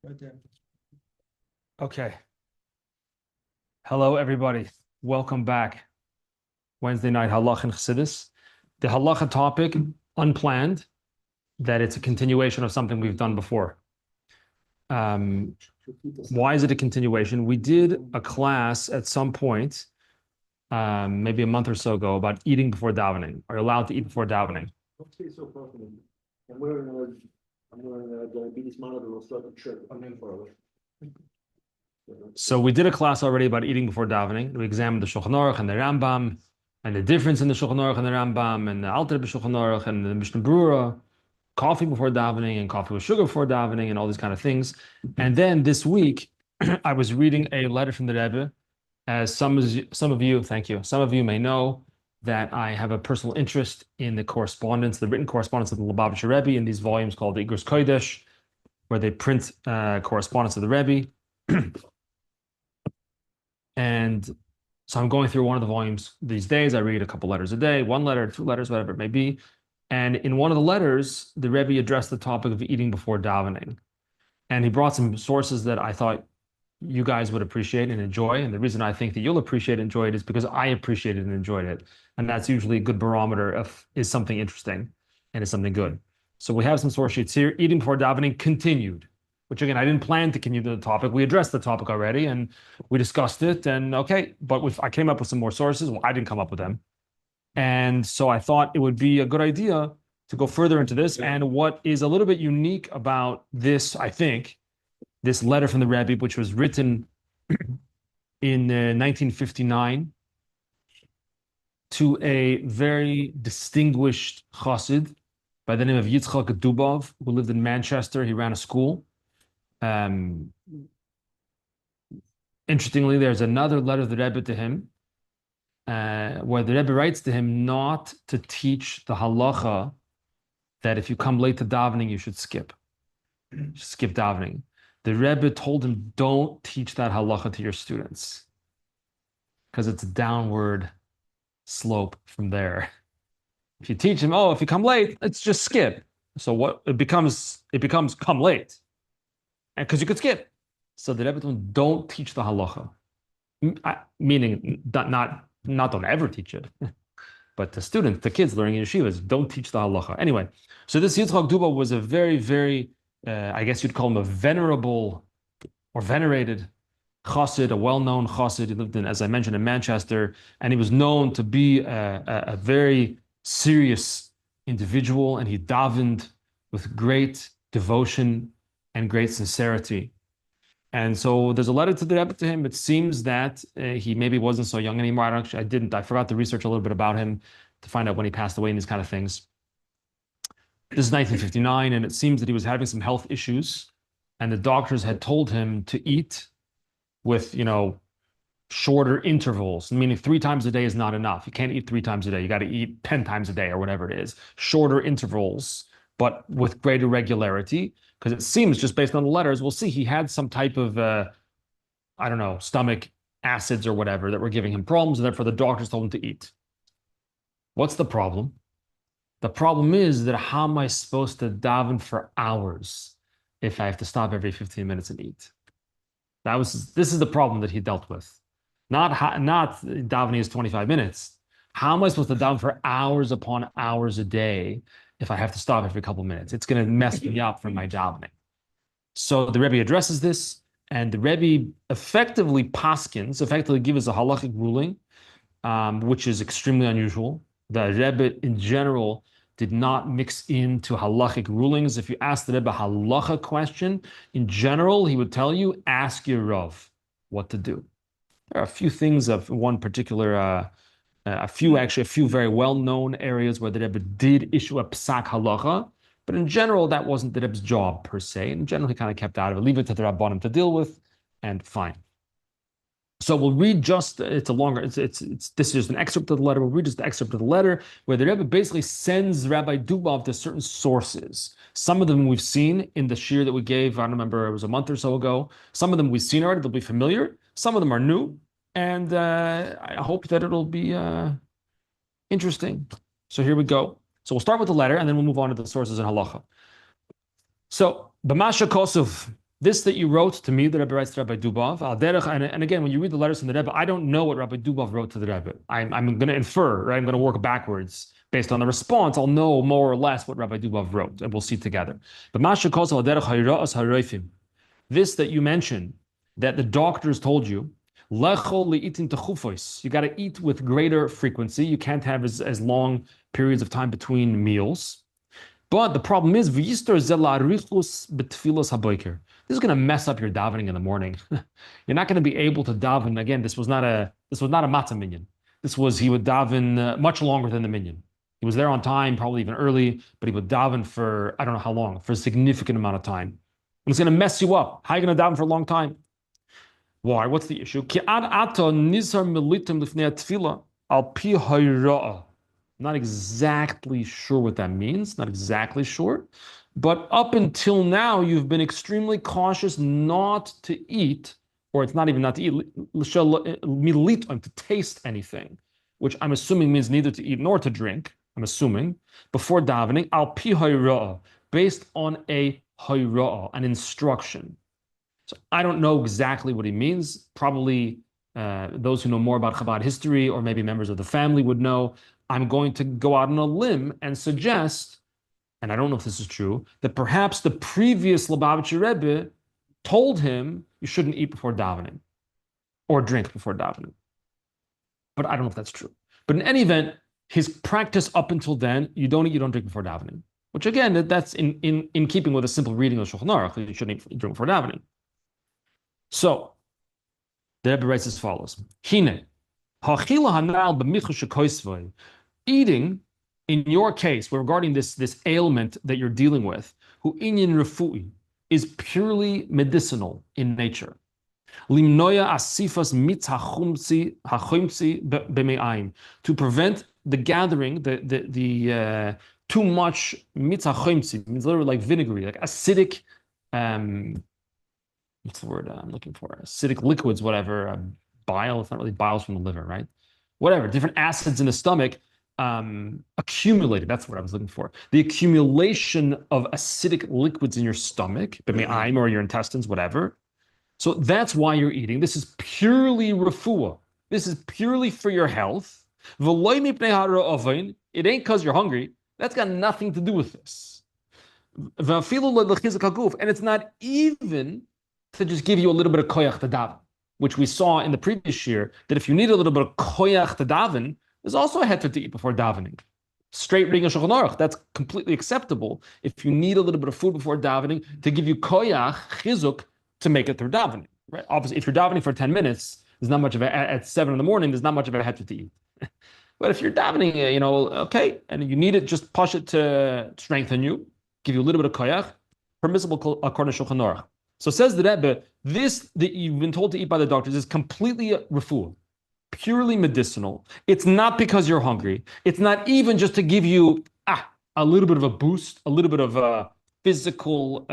Right there. Okay. Hello, everybody. Welcome back. Wednesday night Halacha and Chassidus. The Halacha topic, unplanned, that it's a continuation of something we've done before. Why is it a continuation? We did a class at some point, maybe a month or so ago, about eating before davening. Are you allowed to eat before davening? Don't stay so confident. I'm wearing a diabetes monitor. Will start to trip. I'm in for it. So we did a class already about eating before davening. We examined the Shulchan Aruch and the Rambam, and the difference in the Shulchan Aruch and the Rambam, and the Entebbe Shulchan Aruch and the Mishnah Berurah, coffee before davening and coffee with sugar before davening, and all these kind of things. And then this week, I was reading a letter from the Rebbe. As some of you, thank you, some of you may know that I have a personal interest in the correspondence, the written correspondence of the Lubavitcher Rebbe in these volumes called the Igros Kodesh, where they print correspondence of the Rebbe. And so I'm going through one of the volumes these days. I read a couple letters a day, one letter, two letters, whatever it may be. And in one of the letters, the Rebbe addressed the topic of eating before davening. And he brought some sources that I thought you guys would appreciate and enjoy. And the reason I think that you'll appreciate and enjoy it is because I appreciated and enjoyed it. And that's usually a good barometer of is something interesting and is something good. So we have some source sheets here. Eating before davening continued, which again, I didn't plan to continue the topic. We addressed the topic already and we discussed it. And okay, but I came up with some more sources. Well, I didn't come up with them. And so I thought it would be a good idea to go further into this. And what is a little bit unique about this, I think, this letter from the Rebbe, which was written in 1959 to a very distinguished chassid by the name of Yitzchak Dubov, who lived in Manchester. He ran a school. Interestingly, there's another letter of the Rebbe to him, where the Rebbe writes to him not to teach the halacha that if you come late to davening, you should skip davening. The Rebbe told him, don't teach that halacha to your students because it's a downward slope from there. If you teach them, oh, if you come late, it's just skip. So what it becomes come late. And because you could skip. So the Rebbe told him, don't teach the halacha. Meaning not don't ever teach it. But the students, the kids learning in yeshivas, don't teach the halacha. Anyway, so this Yitzchak Duba was a very, very I guess you'd call him a venerable or venerated chassid, a well-known chassid. He lived in, as I mentioned, in Manchester, and he was known to be a very serious individual, and he davened with great devotion and great sincerity. And so there's a letter to the Rebbe to him. It seems that he maybe wasn't so young anymore. I forgot to research a little bit about him to find out when he passed away and these kind of things. This is 1959, and it seems that he was having some health issues, and the doctors had told him to eat with, shorter intervals, meaning 3 times a day is not enough. You can't eat 3 times a day. You got to eat 10 times a day or whatever it is. Shorter intervals, but with greater regularity, because it seems, just based on the letters, we'll see he had some type of, stomach acids or whatever that were giving him problems, and therefore the doctors told him to eat. What's the problem? The problem is that how am I supposed to daven for hours if I have to stop every 15 minutes and eat? This is the problem that he dealt with. Not davening is 25 minutes. How am I supposed to daven for hours upon hours a day if I have to stop every couple minutes? It's going to mess me up for my davening. So the Rebbe addresses this, and the Rebbe effectively gives a halachic ruling, which is extremely unusual. The Rebbe in general did not mix into halachic rulings. If you ask the Rebbe a halacha question, in general, he would tell you, ask your Rav what to do. There are a few things of one particular, a few very well-known areas where the Rebbe did issue a psak halacha, but in general, that wasn't the Rebbe's job per se. In general, he kind of kept out of it, leave it to the Rabbanim to deal with, and fine. So we'll read this is just an excerpt of the letter. We'll read just the excerpt of the letter where the Rebbe basically sends Rabbi Dubov to certain sources. Some of them we've seen in the shir that we gave, I don't remember, it was a month or so ago. Some of them we've seen already, they'll be familiar. Some of them are new. And I hope that it'll be interesting. So here we go. So we'll start with the letter and then we'll move on to the sources in halacha. So, B'masha Kosov, this that you wrote to me, the Rebbe writes to Rabbi Dubov, and again, when you read the letters from the Rebbe, I don't know what Rabbi Dubov wrote to the Rebbe. I'm going to infer, right? I'm going to work backwards. Based on the response, I'll know more or less what Rabbi Dubov wrote, and we'll see together. But this that you mentioned, that the doctors told you, you got to eat with greater frequency. You can't have as long periods of time between meals. But the problem is, this is going to mess up your davening in the morning. You're not going to be able to daven. Again, this was not a matzah minyan. He would daven much longer than the minyan. He was there on time, probably even early, but he would daven for, I don't know how long, for a significant amount of time. And it's going to mess you up. How are you going to daven for a long time? Why? What's the issue? Not exactly sure what that means. Not exactly sure. But up until now, you've been extremely cautious not to eat, or it's not even not to eat, to taste anything, which I'm assuming means neither to eat nor to drink. I'm assuming before davening, al pi hayra'ah, based on a hayra'ah, an instruction. So I don't know exactly what he means. Probably those who know more about Chabad history or maybe members of the family would know. I'm going to go out on a limb and suggest, and I don't know if this is true, that perhaps the previous Lubavitcher Rebbe told him you shouldn't eat before davening or drink before davening. But I don't know if that's true. But in any event, his practice up until then, you don't eat, you don't drink before davening. Which again, that's in keeping with a simple reading of Shulchan Aruch. You shouldn't eat, drink before davening. So the Rebbe writes as follows: Hine, ha'chila hanal b'michu shekoisvoi. Eating, in your case, regarding this ailment that you're dealing with, hu inyan refu'i, is purely medicinal in nature. Limnoya asifas mitz hachumsi b'me'ayim, to prevent the gathering, the too much mitz hachumsi, means literally like vinegary, like acidic. What's the word I'm looking for? Acidic liquids, whatever. Bile. It's not really biles from the liver, right? Whatever. Different acids in the stomach accumulated. That's what I was looking for. The accumulation of acidic liquids in your stomach, or your intestines, whatever. So that's why you're eating. This is purely refuah. This is purely for your health. It ain't because you're hungry. That's got nothing to do with this. And it's not even to just give you a little bit of koyach to daven, which we saw in the previous year, that if you need a little bit of koyach to daven, there's also a heter to eat before davening. Straight reading of Shulchan Aruch, that's completely acceptable. If you need a little bit of food before davening to give you koyach, chizuk, to make it through davening, right? Obviously, if you're davening for 10 minutes, there's not much of at 7 in the morning, there's not much of a heter to eat. But if you're davening, okay, and you need it, just push it to strengthen you, give you a little bit of koyach, permissible according to Shulchan Aruch. So says the Rebbe, this that you've been told to eat by the doctors is completely refuah, purely medicinal. It's not because you're hungry. It's not even just to give you a little bit of a boost, a little bit of physical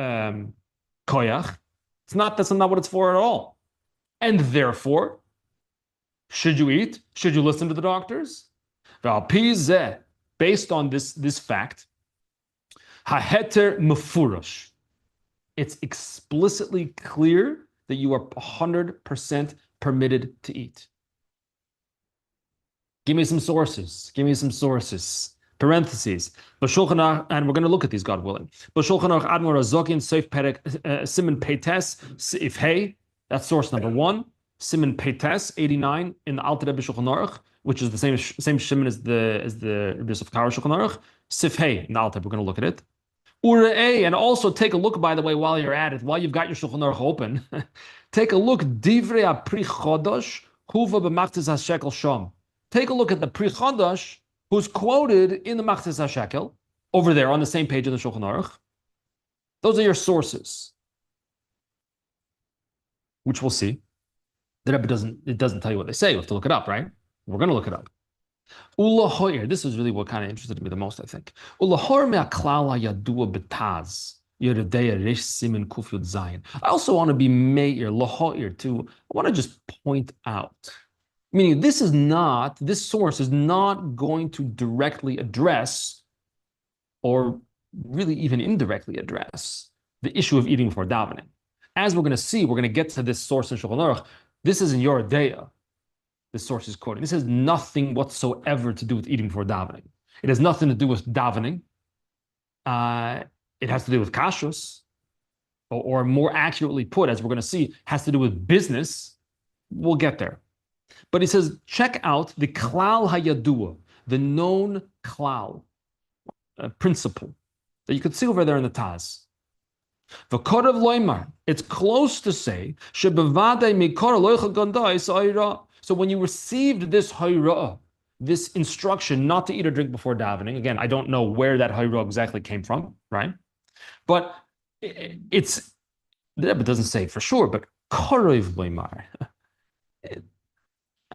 koyach. That's not what it's for at all. And therefore, should you eat? Should you listen to the doctors? Based on this fact, haheter mefurash. It's explicitly clear that you are 100% permitted to eat. Give me some sources. Parentheses. And we're going to look at these, God willing. B'shulchan Aruch Admor Azokin Seif Perek Siman Peites If Hey. That's source number 1. Siman Peites 89 in the Entebbe Shulchan Aruch, which is the same Shimon as the Yosef Karo Shulchan Aruch. Sif Hey in the Entebbe. We're going to look at it. Urei, and also take a look, by the way, while you're at it, while you've got your Shulchan Aruch open, take a look. Divrei Apri Chodosh Huva b'Machzis HaShekel Shom. Take a look at the Pri Chodosh, who's quoted in the Machzis HaShekel, over there on the same page in the Shulchan Aruch. Those are your sources, which we'll see. The Rebbe doesn't tell you what they say. You have to look it up, right? We're going to look it up. Ulahoyer, this is really what kind of interested me the most, I think. Ulahoyer me'aklala yadua betaz. I also want to be meir, lahoyer, too. I want to just point out, meaning this source is not going to directly address, or really even indirectly address, the issue of eating before davening. as we're going to see, we're going to get to this source in Shulchan Aruch. This isn't your idea. This source is quoting. This has nothing whatsoever to do with eating before davening. It has nothing to do with davening. It has to do with kashrus, or more accurately put, as we're going to see, has to do with business. We'll get there. But he says, check out the klal hayadua, the known klal, principle that you could see over there in the Taz. V'korav loymar, it's close to say, shebevadei mikor loicha gondai sa'ira. So when you received this hayra'ah, this instruction not to eat or drink before davening, again, I don't know where that hayra'ah exactly came from, right? But it's, the Rebbe doesn't say for sure, but korav loymar.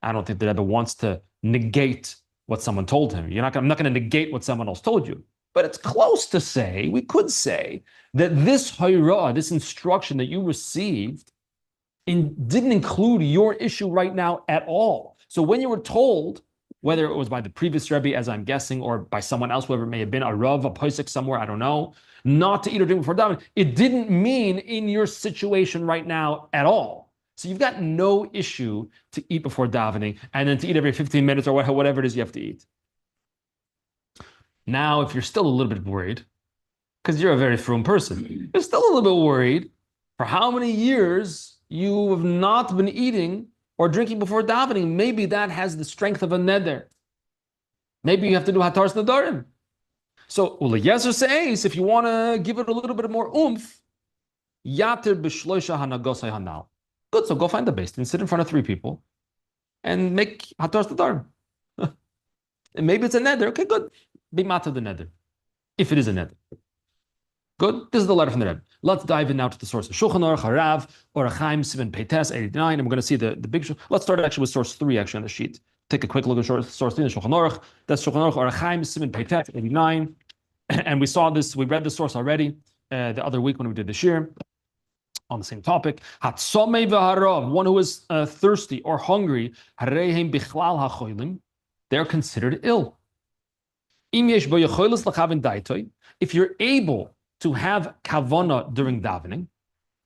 I don't think the Rebbe wants to negate what someone told him. I'm not going to negate what someone else told you. But it's close to say, we could say, that this hayra'ah, this instruction that you received, didn't include your issue right now at all. So when you were told, whether it was by the previous Rebbe, as I'm guessing, or by someone else, whoever it may have been, a Rav, a Posek somewhere, I don't know, not to eat or drink before davening, it didn't mean in your situation right now at all. So you've got no issue to eat before davening, and then to eat every 15 minutes or whatever it is you have to eat. Now, if you're still a little bit worried, because you're a very frum person, you're still a little bit worried for how many years you have not been eating or drinking before davening. Maybe that has the strength of a neder. Maybe you have to do hataras nadarim. So, yes says, if you want to give it a little bit more oomph, yater b'shloisha hanagosai hanal. Good, so go find the beis din, sit in front of 3 people, and make hataras nadarim. And maybe it's a neder. Okay, good. Be mata the neder, if it is a neder. Good. This is the letter from the Rebbe. Let's dive in now to the source of Shulchan Aruch, Harav, Orachaim, Sivan Peites, 89, and we're going to see the big. Let's start actually with source 3 actually on the sheet. Take a quick look at source 3 in Shulchan Aruch. That's Shulchan Aruch, Orachaim, Sivan Peites, 89, and we saw this. We read the source already the other week when we did the shir on the same topic. Hatzomei v'harav, one who is thirsty or hungry, harehem bichlal hacholim, they're considered ill. If you're able to have kavana during davening,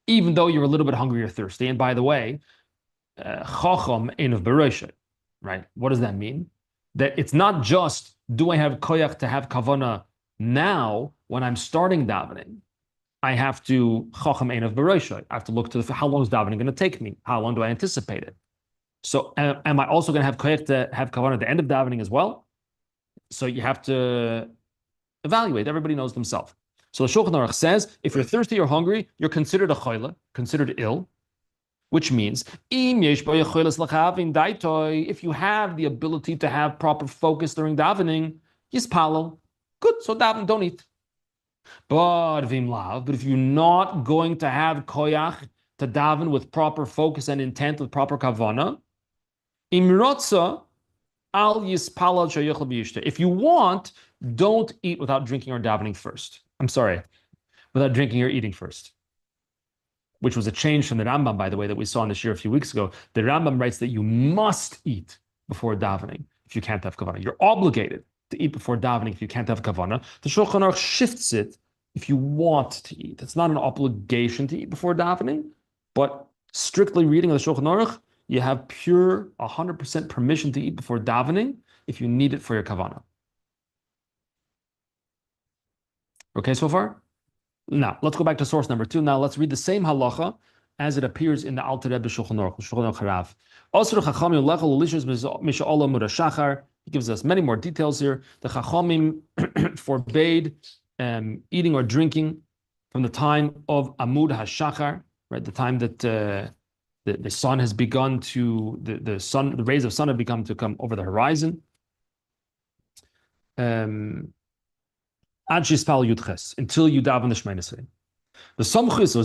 even though you're a little bit hungry or thirsty, and by the way, chacham ein of bereshet, right? What does that mean? That it's not just, do I have koyach to have kavana now when I'm starting davening? I have to chacham ein of bereshet. I have to look to how long is davening going to take me? How long do I anticipate it? So am I also going to have koyach to have kavana at the end of davening as well? So you have to evaluate. Everybody knows themselves. So the Shulchan Aruch says, if you're thirsty or hungry, you're considered a choyle, considered ill, which means if you have the ability to have proper focus during davening, yispalo, good. So daven, don't eat. But if you're not going to have koyach to daven with proper focus and intent, with proper kavana, imrotza. If you want, don't eat without drinking or davening first. I'm sorry, without drinking or eating first. Which was a change from the Rambam, by the way, that we saw in the shir a few weeks ago. The Rambam writes that you must eat before davening if you can't have kavanah. You're obligated to eat before davening if you can't have kavanah. The Shulchan Aruch shifts it if you want to eat. It's not an obligation to eat before davening, but strictly reading of the Shulchan Aruch, you have pure 100% permission to eat before davening if you need it for your kavanah. Okay, so far? Now, let's go back to source number 2. Now, let's read the same halacha as it appears in the Alter Rebbe Shulchan Aruch, Shulchan Aruch Harav. He gives us many more details here. The Chachamim forbade eating or drinking from the time of Amud HaShachar, right? The time that the sun has begun to, the rays of sun have begun to come over the horizon. Until you daven the Shemona Esrei. The Samchus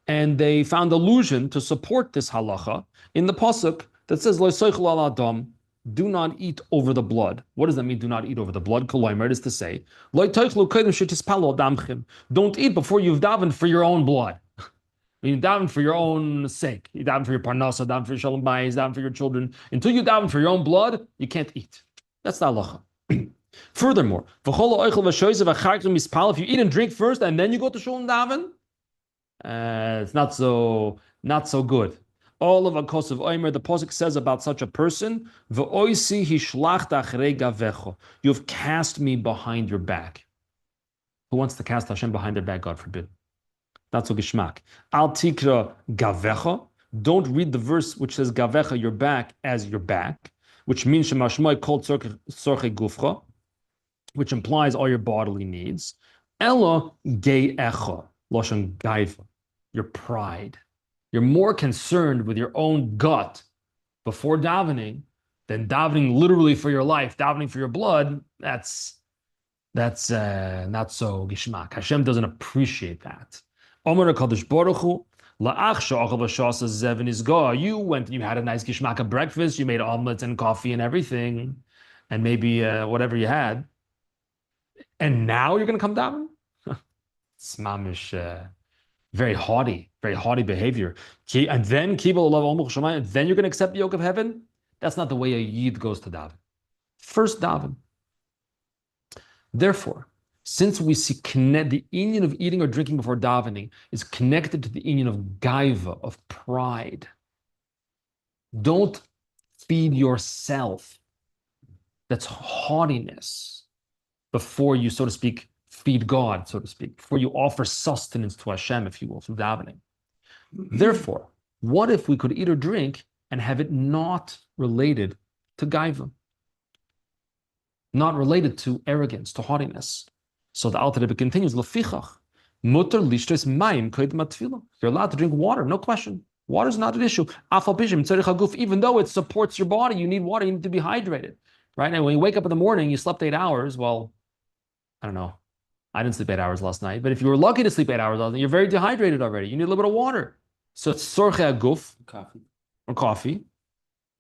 and they found allusion to support this halacha in the pasuk that says Lo soichel al adam, do not eat over the blood. What does that mean? Do not eat over the blood. Koloimer, it is to say, don't eat before you've davened for your own blood. You daven for your own sake. You daven for your parnasa, daven for your shalom bayis, daven for your children. Until you daven for your own blood, you can't eat. That's the halacha. Furthermore, if you eat and drink first and then you go to shul and daven, it's not so good. All of a kos of oimer, the pasuk says about such a person, "V'oisi hishlachta achrei gavecho." You've cast me behind your back. Who wants to cast Hashem behind their back? God forbid. Not so gishmak. Al tikra gavecha. Don't read the verse which says gavecha, your back, as your back, which means shemashmoi kol tzorche gufcha, which implies all your bodily needs. Ella ge'echa, loshan gaiva, your pride. You're more concerned with your own gut before davening than davening literally for your life, davening for your blood. That's not so gishmak. Hashem doesn't appreciate that. Omer HaKadosh Baruch Hu, la'ach she'achal v'shasa zev nizga. You went and you had a nice gishmak of breakfast. You made omelets and coffee and everything, and maybe whatever you had. And now you're going to come down? It's mamish, very haughty behavior. And then then you're going to accept the yoke of heaven? That's not the way a yid goes to daven. First daven. Therefore, since we see the inyan of eating or drinking before davening is connected to the inyan of gaiva, of pride, don't feed yourself. That's haughtiness before you, so to speak, feed God, so to speak, before you offer sustenance to Hashem, if you will, through davening. Therefore, what if we could eat or drink and have it not related to gaiva? Not related to arrogance, to haughtiness. So the Entebbe continues, Lefichach, mutar lishtos mayim koydem hatefila. You're allowed to drink water, no question. Water is not an issue. Even though it supports your body, you need water, you need to be hydrated. Right? And when you wake up in the morning, you slept 8 hours, well, I don't know. I didn't sleep 8 hours last night, but if you were lucky to sleep 8 hours last night, you're very dehydrated already. You need a little bit of water. So it's sorche aguf, coffee.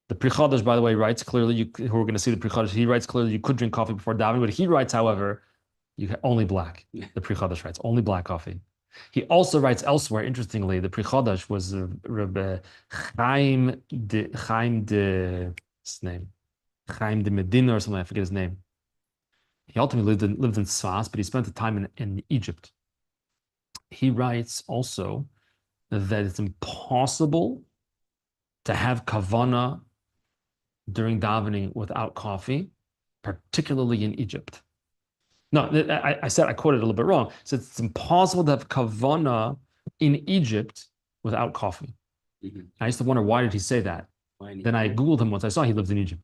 The Pri Chadash, by the way, writes clearly, who we're going to see the Pri Chadash, he writes clearly you could drink coffee before davening, but he writes, however, only black. The Pri Chadash writes, only black coffee. He also writes elsewhere, interestingly, the Pri Chadash was Rabbi Chaim de Medina or something, I forget his name. He ultimately lived in Sfas, but he spent the time in Egypt. He writes also that it's impossible to have kavana during davening without coffee, particularly in Egypt. No, I quoted a little bit wrong. So it's impossible to have kavana in Egypt without coffee. Mm-hmm. I used to wonder, why did he say that? Then I Googled him once. I saw he lived in Egypt.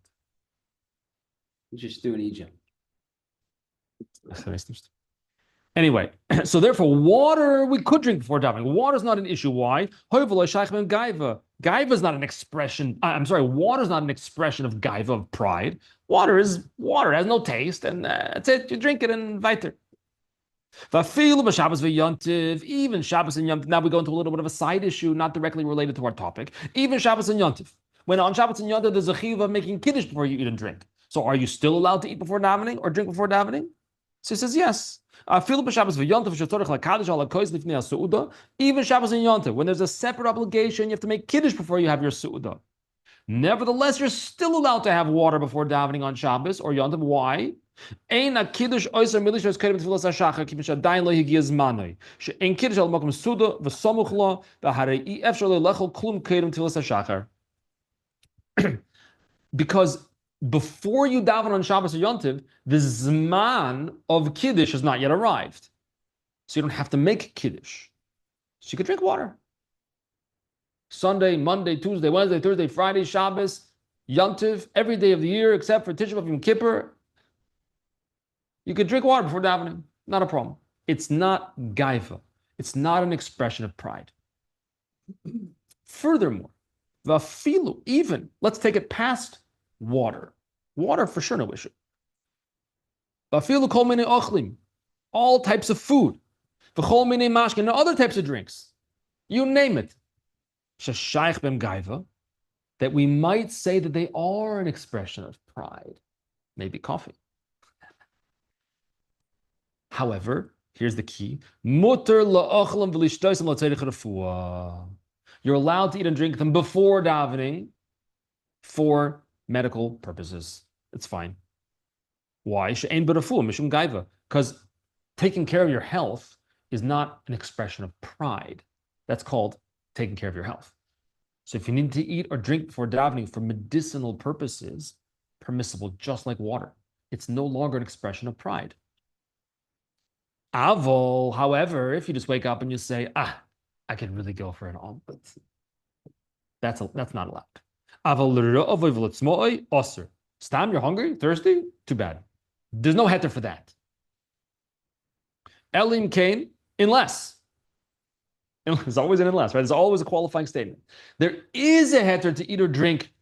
What you do in Egypt? Anyway, so therefore, water we could drink before davening. Water is not an issue. Why? Gaiva is not an expression. I'm sorry, water is not an expression of gaiva, of pride. Water is water. It has no taste, and that's it. You drink it and weiter. Even Shabbos and Yom. Now we go into a little bit of a side issue, not directly related to our topic. Even Shabbos and Yom. When on Shabbos and Yom there's a chiv of making kiddush before you eat and drink. So are you still allowed to eat before davening or drink before davening? So he says yes. Even Shabbos and Yontif, when there's a separate obligation, you have to make kiddush before you have your su'udah. Nevertheless, you're still allowed to have water before davening on Shabbos or Yontif. Why? Because before you daven on Shabbos or Yontiv, the zman of Kiddush has not yet arrived. So you don't have to make Kiddush. So you could drink water. Sunday, Monday, Tuesday, Wednesday, Thursday, Friday, Shabbos, Yontiv, every day of the year except for Tisha B'Av and Kippur, you could drink water before davening. Not a problem. It's not gaiva. It's not an expression of pride. Furthermore, vafilu, even, let's take it past water. Water for sure, no issue. Vafilu kol minei ochlim, all types of food. V'chol minei mashkin, and other types of drinks. You name it. Sheshayich bem gaiva, that we might say that they are an expression of pride. Maybe coffee. However, here's the key. Muter la'ochlam v'lishtoisem l'tzedich refuah. You're allowed to eat and drink them before davening for medical purposes. It's fine. Why? Because taking care of your health is not an expression of pride. That's called taking care of your health. So if you need to eat or drink before davening for medicinal purposes, permissible, just like water. It's no longer an expression of pride. Avol, however, if you just wake up and you say, I could really go for an omelet, that's not allowed. Avol osir. Stam, you're hungry, thirsty? Too bad. There's no heter for that. Elim kain, unless. There's always an unless, right? There's always a qualifying statement. There is a heter to eat or drink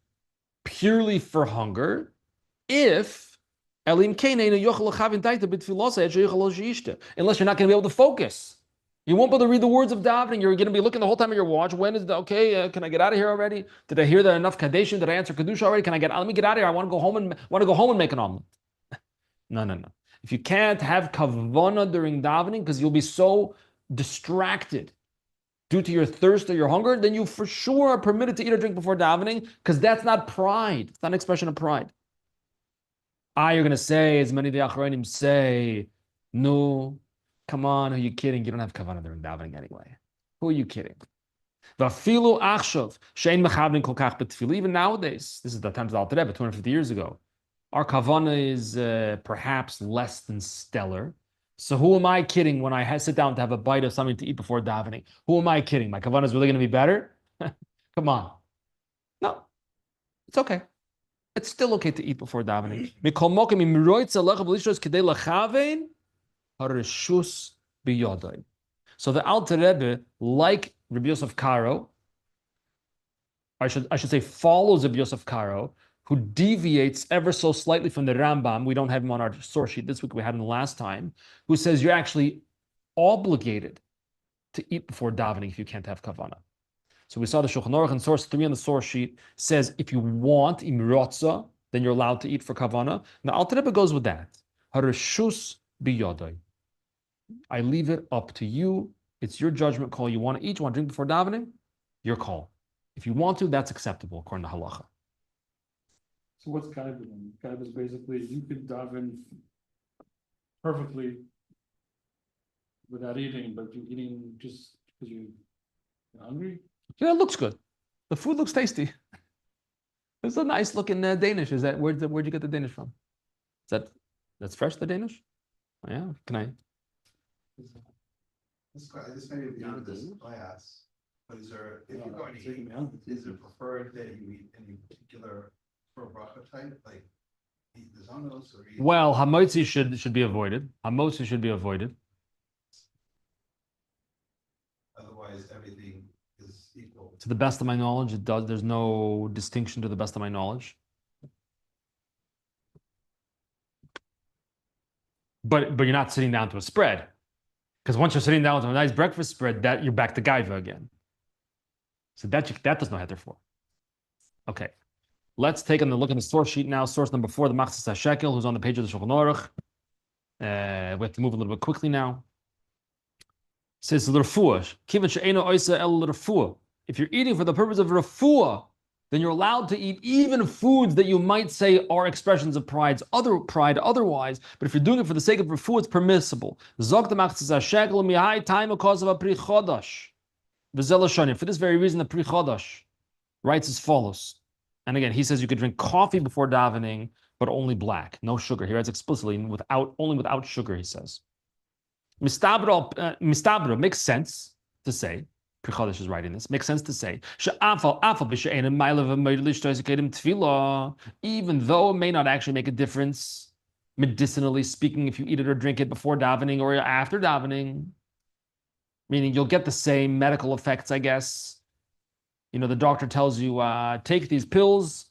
purely for hunger if unless you're not going to be able to focus. You won't be able to read the words of davening. You're going to be looking the whole time at your watch. When is can I get out of here already? Did I hear that enough kadeshim? Did I answer kedusha already? Let me get out of here. I want to go home and make an omelet. No. If you can't have kavana during davening because you'll be so distracted due to your thirst or your hunger, then you for sure are permitted to eat or drink before davening because that's not pride. It's not an expression of pride. You're going to say, as many of the Achronim say, no, come on, who are you kidding? You don't have kavanah during davening anyway. Who are you kidding? Even nowadays, this is the times of Entebbe, 250 years ago, our kavanah is perhaps less than stellar. So who am I kidding when I sit down to have a bite of something to eat before davening? Who am I kidding? My kavanah is really going to be better? Come on. No, it's okay. It's still okay to eat before davening. So the Entebbe, like Rabbi Yosef Karo, I should say follows Rabbi Yosef Karo, who deviates ever so slightly from the Rambam. We don't have him on our source sheet this week. We had him the last time. Who says you're actually obligated to eat before davening if you can't have kavanah. So we saw the Shulchan Aruch in source 3 on the source sheet says if you want imrotza, then you're allowed to eat for kavanah. Now Entebbe goes with that. Harishus biyodai. I leave it up to you. It's your judgment call. You want to eat, you want to drink before davening? Your call. If you want to, that's acceptable according to halacha. So what's kaiba then? Kaiba is basically you could daven perfectly without eating, but you're eating just because you're hungry. Yeah, it looks good. The food looks tasty. It's a nice looking Danish. Is that where'd you get the Danish from? That's fresh, the Danish? Oh, yeah. Can I? This may be beyond this class, but is there, if you're going to eat, is it preferred that you eat any particular for bracha type, like eat the zonos or eat? Well, hamotzi should be avoided. Hamotzi should be avoided. Otherwise, everything is equal. To the best of my knowledge, it does. There's no distinction to the best of my knowledge. But you're not sitting down to a spread. Because once you're sitting down to a nice breakfast spread, that you're back to gaiva again. So that does not heter for. Okay. Let's take a look at the source sheet now. Source number 4, the Machzis HaShekel, who's on the page of the Shulchan Aruch. We have to move a little bit quickly now. It says l'refuah. Kivan she'eino oisa el l'refuah. If you're eating for the purpose of refuah, then you're allowed to eat even foods that you might say are expressions of pride otherwise. But if you're doing it for the sake of refuah, it's permissible. Zog the Machzis HaShekel mihai time because of a pri chodosh. For this very reason, the pri chodosh writes as follows. And again, he says you could drink coffee before davening, but only black, no sugar. He writes explicitly, only without sugar, he says. Mistabra makes sense to say, Pri Chodesh is writing this, makes sense to say, even though it may not actually make a difference, medicinally speaking, if you eat it or drink it before davening or after davening, meaning you'll get the same medical effects, I guess. You know, the doctor tells you, take these pills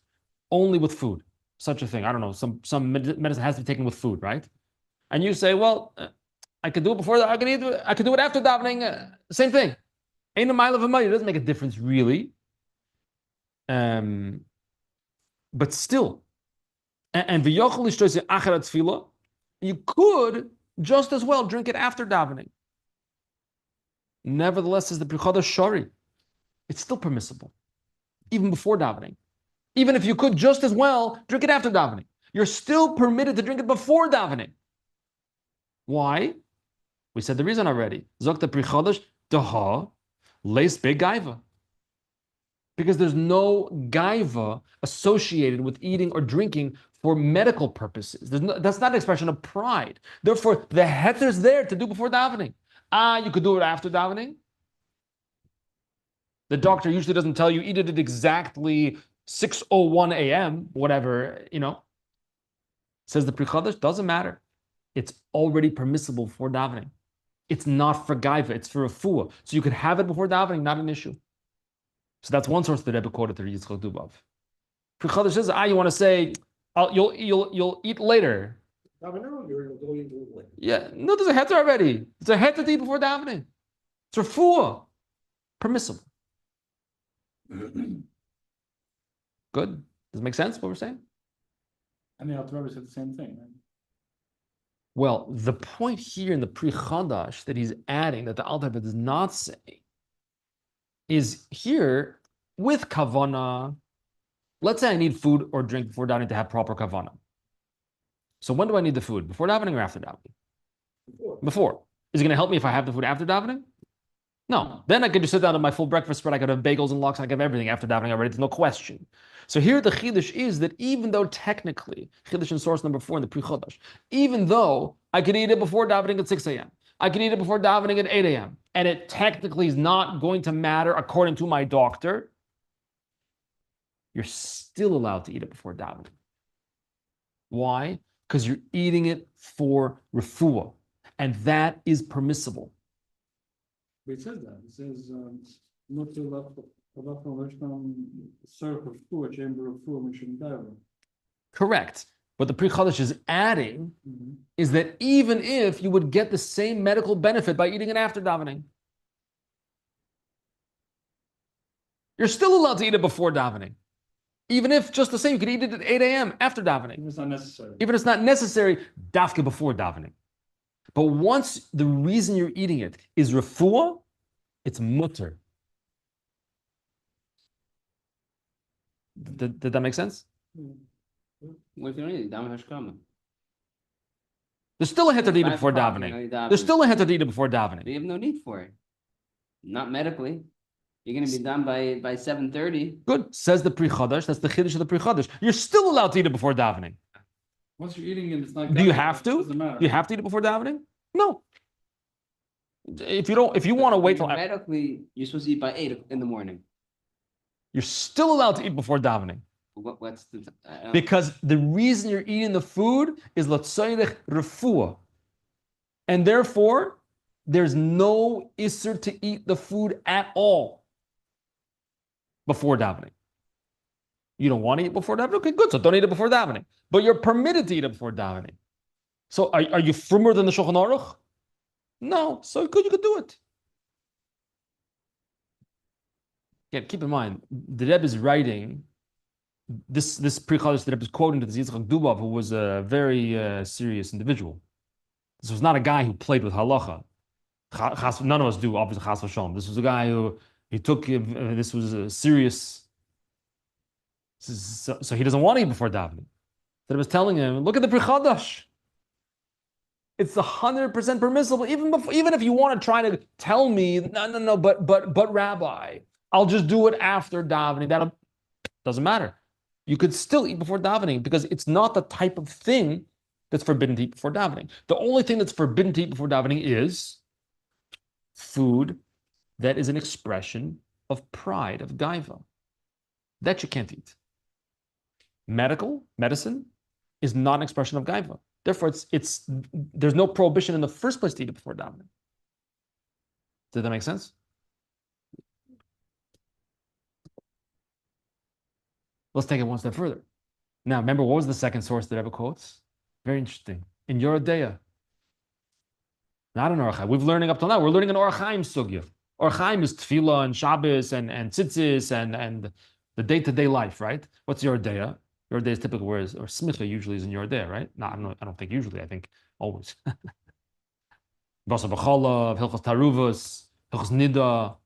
only with food. Such a thing. I don't know. Some medicine has to be taken with food, right? And you say, well, I could do it before, I could do it after davening. Same thing. Ain't a mile of a mile. It doesn't make a difference, really. But still. And you could just as well drink it after davening. Nevertheless, as the Pri Chodesh Shari, it's still permissible, even before davening. Even if you could just as well drink it after davening. you're still permitted to drink it before davening. Why? We said the reason already. Zokta pri chodesh daha leis be gaiva. Because there's no gaiva associated with eating or drinking for medical purposes. That's not an expression of pride. Therefore, the heter's there to do before davening. You could do it after davening. The doctor usually doesn't tell you eat it at exactly 6:01 a.m., whatever, Says the Pri Chodesh, doesn't matter. It's already permissible for davening. It's not for gaiva, it's for refuah. So you could have it before davening, not an issue. So that's one source that Rebbe quoted to Yitzchak Dubov. Pri Chodesh says, you want to say, you'll eat later. Yeah, no, there's a heter already. It's a heter to eat before davening. It's refuah. Permissible. Good. Does it make sense what we're saying? And the Alter Rebbe said the same thing, right? Well, the point here in the Pri Chadash that he's adding that the Alter Rebbe does not say is here with kavana. Let's say I need food or drink before davening to have proper kavana. So when do I need the food? Before davening or after davening? Before. Is it going to help me if I have the food after davening? No. Then I could just sit down at my full breakfast spread. I could have bagels and lox. I could have everything after davening already. There's no question. So here the chidush is that even though technically, chidush in source number 4 in the Pri Chodesh, even though I could eat it before davening at 6 a.m., I could eat it before davening at 8 a.m., and it technically is not going to matter according to my doctor, you're still allowed to eat it before davening. Why? Because you're eating it for refuah, and that is permissible. But it says that. It says, not to serve of food, chamber of food, we shouldn't die. Correct. What the Pri Chodesh is adding is that even if you would get the same medical benefit by eating it after davening, you're still allowed to eat it before davening. Even if just the same, you could eat it at 8 a.m. after davening. It's not necessary. Even if it's not necessary, dafka before davening. But once the reason you're eating it is refuah, it's mutter. Did that make sense? What if you don't eat it? Daven hashkama. There's still a heter to eat it 5 before o'clock, you davening. know, you daven. There's still a heter to eat it before davening. You have no need for it. Not medically. You're going to be done by 7:30. Good. Says the Pri Chodesh. That's the chiddush of the Pri Chodesh. You're still allowed to eat it before davening. Once you're eating it, it's not. Do you have to? Doesn't matter. Do you have to eat it before davening? No. If you want to wait till Medically, you're supposed to eat by 8 in the morning. you're still allowed to eat before davening. What's the Because the reason you're eating the food is l'tzoyrech refuah. And therefore, there's no isser to eat the food at all before davening. You don't want to eat before davening? Okay, good. So don't eat it before davening. But you're permitted to eat it before davening. So are you firmer than the Shulchan Aruch? No. So good, you could do it. Yeah, keep in mind, the Rebbe is writing this Pri Chodesh. The Rebbe is quoting to the Yitzchak Dubov, who was a very serious individual. This was not a guy who played with halacha. None of us do, obviously, chas v'shalom. This was a guy who he took. This was a serious. So he doesn't want to eat before davening. So I was telling him, look at the Pri Chodesh. It's 100% permissible, even if you want to try to tell me, no, but Rabbi, I'll just do it after davening. That doesn't matter. You could still eat before davening because it's not the type of thing that's forbidden to eat before davening. The only thing that's forbidden to eat before davening is food that is an expression of pride, of gaiva. That you can't eat. Medicine is not an expression of gaiva. Therefore, there's no prohibition in the first place to eat it before davening. Did that make sense? Let's take it one step further. Now, remember, what was the second source that Rebbe quotes? Very interesting. In Yoredeya. Not in Orach Chaim. We've learning up till now. We're learning an Orach Chaim sugya. Orach Chaim is tefillah and Shabbos and tzitzis and the day-to-day life, right? What's Yoredeya? Yoredeya is typically or smicha usually is in Yoredeya, right? No, I don't think usually. I think always. Basa b'cholav, hilchos taruvos, hilchos nida.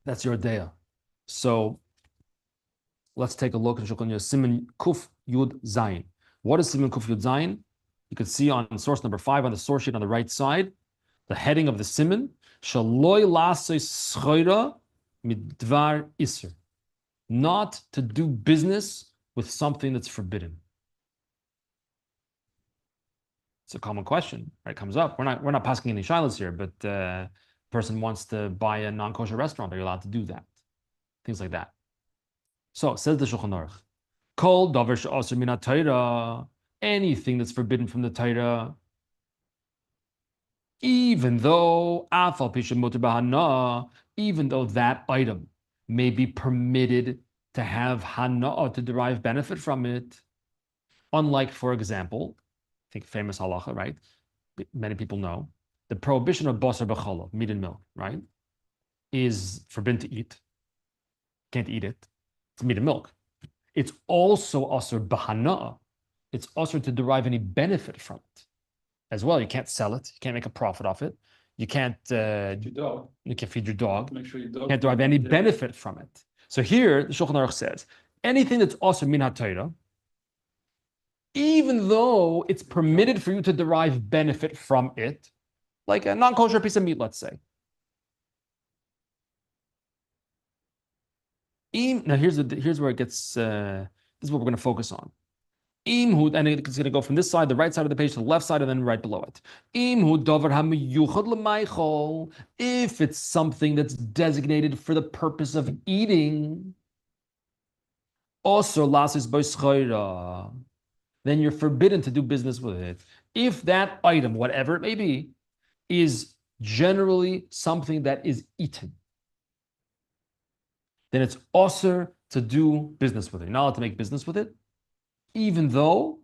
That's Yoredeya. So let's take a look at Shulchan Aruch Siman Kuf Yud Zayin. What is Siman Kuf Yud Zayin? You can see on source number 5 on the source sheet on the right side, the heading of the Siman, Shaloi Lasei Schoira Midvar Isser. Not to do business with something that's forbidden. It's a common question, right? It comes up. We're not passing any shilas here, but person wants to buy a non-kosher restaurant. Are you allowed to do that? Things like that. So says the Shulchan Aruch, Kol davar she'asur min ha-Torah, anything that's forbidden from the Torah, even though afal pi shemutar b'hana, even though that item may be permitted to have hana, to derive benefit from it. Unlike, for example, I think famous halacha, right? Many people know the prohibition of basar b'cholov, meat and milk, right, is forbidden to eat. Can't eat it. It's meat and milk. It's also asur b'hana. It's asur to derive any benefit from it as well. You can't sell it. You can't make a profit off it. You can't. Your dog. You can feed your dog. Make sure your dog Can't derive any benefit from it. So here, the Shulchan Aruch says, anything that's asur min ha-Torah, even though it's permitted for you to derive benefit from it, like a non-kosher piece of meat, let's say. Now here's where it gets. This is what we're going to focus on. And it's going to go from this side, the right side of the page, to the left side, and then right below it. If it's something that's designated for the purpose of eating, then you're forbidden to do business with it. If that item, whatever it may be, is generally something that is eaten, then it's osur to do business with it. You're not allowed to make business with it, even though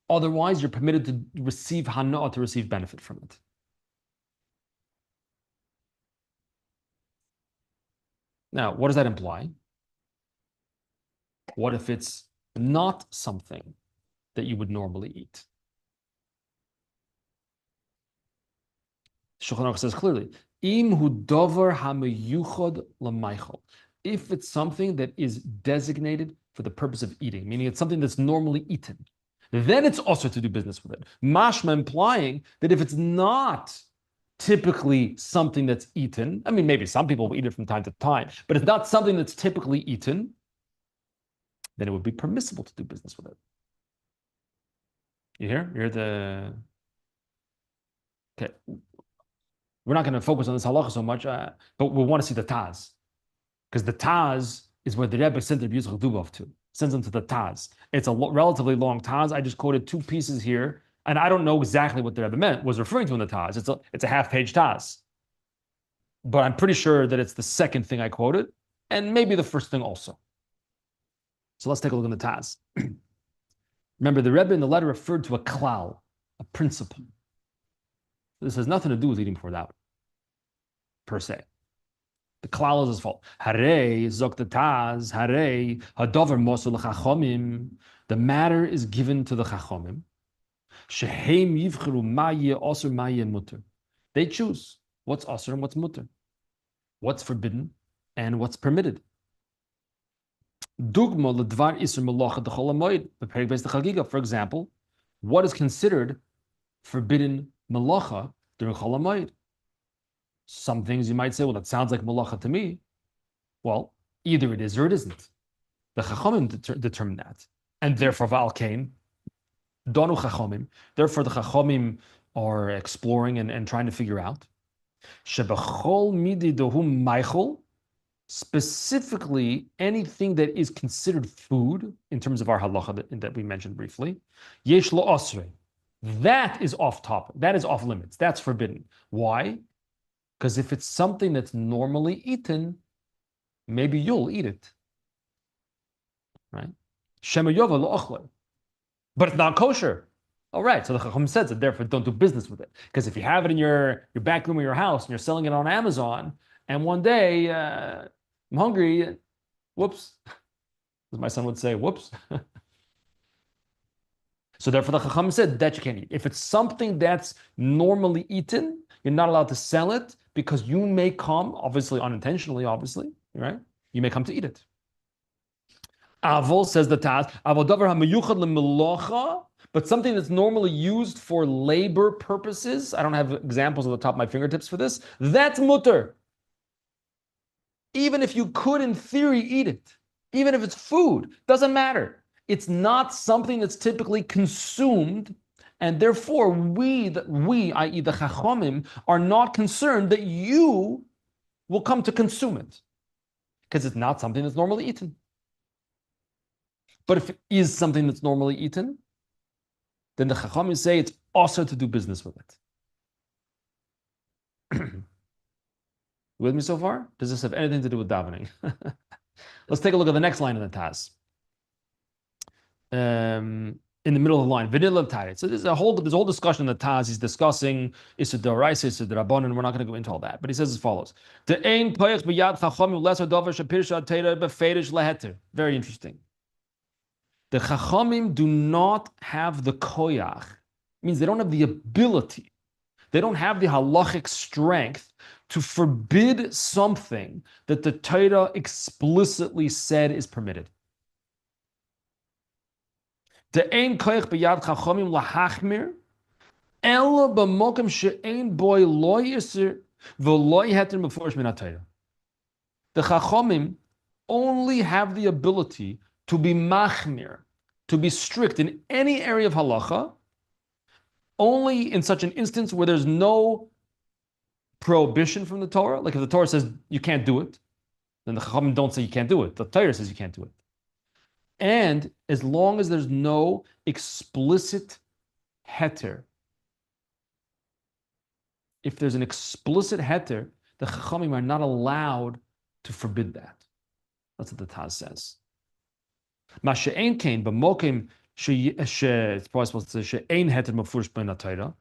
otherwise you're permitted to receive hana, to receive benefit from it. Now, what does that imply? What if it's not something that you would normally eat? Shulchan Aruch says clearly, Im hu davar hameyuchad l'maychol. If it's something that is designated for the purpose of eating, meaning it's something that's normally eaten, then it's also to do business with it. Mashma implying that if it's not typically something that's eaten, I mean, maybe some people will eat it from time to time, but it's not something that's typically eaten, then it would be permissible to do business with it. You hear? You hear the... Okay. We're not going to focus on this halacha so much, but we want to see the Taz. Because the Taz is where the Rebbe sent Rabbi Yitzchak Dubov to. Sends him to the Taz. It's a relatively long Taz. I just quoted 2 pieces here, and I don't know exactly what the Rebbe was referring to in the Taz. It's a half-page Taz. But I'm pretty sure that it's the second thing I quoted, and maybe the first thing also. So let's take a look in the Taz. Remember, the Rebbe in the letter referred to a klal, a principle. This has nothing to do with eating before davening, per se. The klal is as follows: Harei zok the Taz, Harei hadover mosul l'chachomim. The matter is given to the chachomim. Shehem yivcheru ma'ye osur ma'ye muter. They choose what's osur and what's muter, what's forbidden and what's permitted. Dugma l'dvar isur melocha d'chol hamoed b'perek beis d'chagiga. For example, what is considered forbidden malacha during Chol HaMoed? Some things you might say, well, that sounds like malacha to me. Well, either it is or it isn't. The Chachomim determine that. And therefore, Val Kain, Donu Chachomim, therefore the Chachomim are exploring and trying to figure out. Shebachol midi dohum maichol, specifically anything that is considered food, in terms of our halacha that we mentioned briefly, yesh lo osrei. That is off topic. That is off limits. That's forbidden. Why? Because if it's something that's normally eaten, maybe you'll eat it. Right? Shema yova lo ochle. But it's not kosher. All right. So the Chacham says that, therefore don't do business with it. Because if you have it in your back room of your house and you're selling it on Amazon, and one day I'm hungry, whoops, as my son would say, whoops. So therefore the Chacham said that you can't eat. If it's something that's normally eaten, you're not allowed to sell it because you may come, obviously unintentionally, obviously, right? You may come to eat it. Avol, says the Taz, avol davar hamiyuchad lemelocha, but something that's normally used for labor purposes. I don't have examples on the top of my fingertips for this. That's mutter. Even if you could, in theory, eat it, even if it's food, doesn't matter. It's not something that's typically consumed, and therefore we, i.e. the Chachomim, are not concerned that you will come to consume it, because it's not something that's normally eaten. But if it is something that's normally eaten, then the Chachamim say it's also to do business with it. With me so far? Does this have anything to do with davening? Let's take a look at the next line in the Taz. In the middle of the line, vanilla tired. So there's a whole discussion in the Taz. He's discussing Issa Doraisa, Issa Rabbanon. We're not going to go into all that, but he says as follows: The ein poich b'yad chachamim lesser dover shapirsha teira beferish leheter. Very interesting. The chachamim do not have the koyach. Means they don't have the ability. They don't have the halachic strength to forbid something that the Torah explicitly said is permitted. The ein koich b'yad chachamim lahachmir ela b'mokem she'ein boy lo yisir v'lo yeter meforish min haTorah. The chachamim only have the ability to be machmir, to be strict in any area of halacha, only in such an instance where there's no prohibition from the Torah. Like if the Torah says you can't do it, then the Chachamim don't say you can't do it. The Torah says you can't do it. And as long as there's no explicit heter, if there's an explicit heter, the Chachamim are not allowed to forbid that. That's what the Taz says. Masha'ein kain b'mokim it's probably supposed to say she'ein heter mafurish b'nei Torah.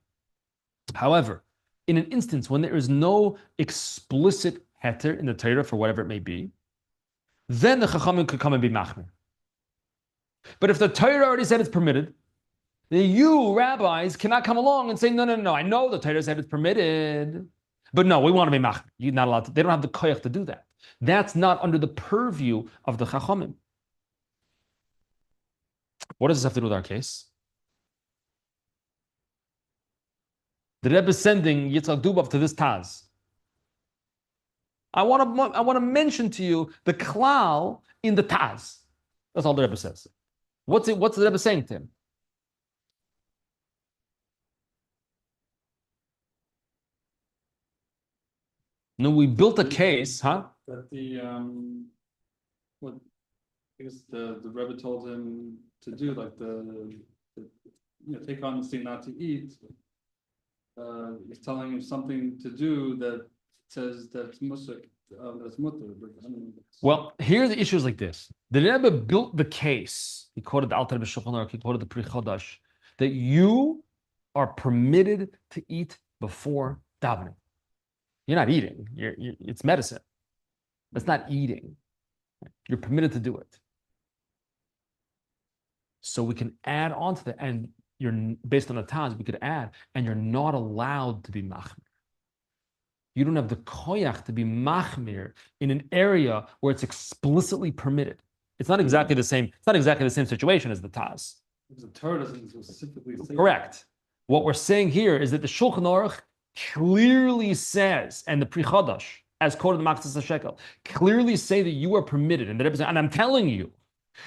However, in an instance when there is no explicit heter in the Torah for whatever it may be, then the Chachamim could come and be machmir. But if the Torah already said it's permitted, then you, rabbis, cannot come along and say, no, I know the Torah said it's permitted, but no, we want to be machmir. You're not allowed to. They don't have the koyach to do that. That's not under the purview of the Chachamim. What does this have to do with our case? The Rebbe is sending Yitzchak Dubov to this Taz. I want to mention to you the klal in the Taz. That's all the Rebbe says. What's the Rebbe saying to him? No, we built a case, huh? That what I guess the Rebbe told him to do, like take on the thing not to eat. He's telling him something to do that says that's musik, that's mutter. Well, here the issue is like this. The Rebbe built the case. He quoted the Alter B'Shulchan Aruch, he quoted the Pri Chodash, that you are permitted to eat before davening. You're not eating. It's medicine. That's not eating. You're permitted to do it. So we can add on to that, and you're based on the Taz, we could add, and you're not allowed to be machmir. You don't have the koyach to be machmir in an area where it's explicitly permitted. It's not exactly the same. It's not exactly the same situation as the Taz. The Torah doesn't specifically say correct. What we're saying here is that the Shulchan Aruch clearly says, and the Pri Chodash, as quoted in Machzas HaShekel, clearly say that you are permitted, and I'm telling you,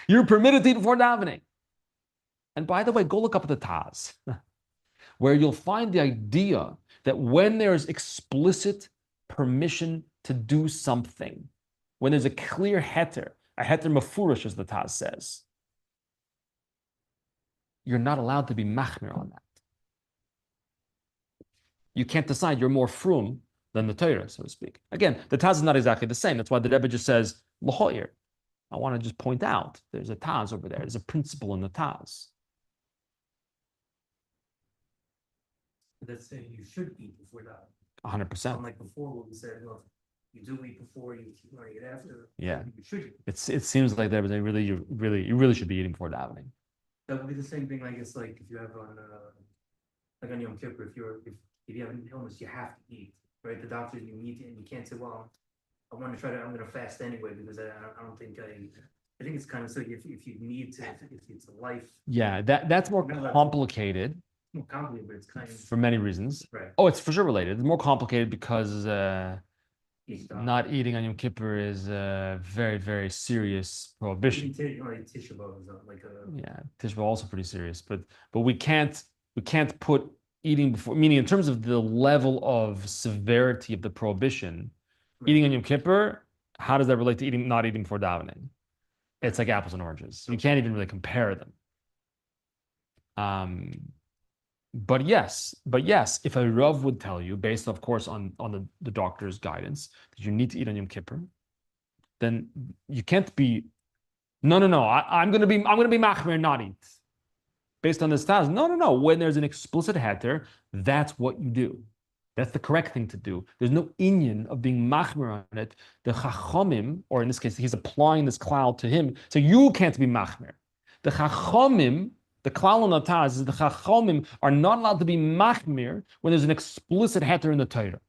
you're permitted to eat before davening. And by the way, go look up at the Taz, where you'll find the idea that when there's explicit permission to do something, when there's a clear heter, a heter mafurish, as the Taz says, you're not allowed to be machmir on that. You can't decide you're more frum than the Torah, so to speak. Again, the Taz is not exactly the same. That's why the Rebbe just says, l'hoyer. I want to just point out, there's a Taz over there. There's a principle in the Taz. That's saying you should eat before that. 100%. Unlike before, what we said, well, you do eat before, you eat after. Yeah. You should eat. It seems like there was a you really should be eating before davening. That would be the same thing, I guess, like if you have like on Yom Kippur, if you have an illness, you have to eat, right? The doctor, you need to, and you can't say, well, I'm going to fast anyway because I don't think I think it's kind of so if you need to, if it's a life, Yeah, that's more No, that's- complicated more complicated, but it's kind of, for many reasons. right. Oh, it's for sure related. It's more complicated because Each dog. not eating on Yom Kippur is a very, very serious prohibition. Like Tisha B'Av is like a. Yeah, Tisha B'Av also pretty serious, but we can't put eating before, meaning in terms of the level of severity of the prohibition, eating on Yom Kippur, how does that relate to not eating before davening? It's like apples and oranges. You can't even really compare them. But yes, if a Rav would tell you, based of course on the doctor's guidance, that you need to eat on Yom Kippur, then you can't be, no, I'm gonna be machmir and not eat. Based on this task. No. When there's an explicit heter, that's what you do. That's the correct thing to do. There's no inyan of being machmir on it. The chachomim, or in this case, he's applying this klal to him, so you can't be machmir. The chachomim, the klal on the taz is the chachomim are not allowed to be machmir when there's an explicit heter in the Torah.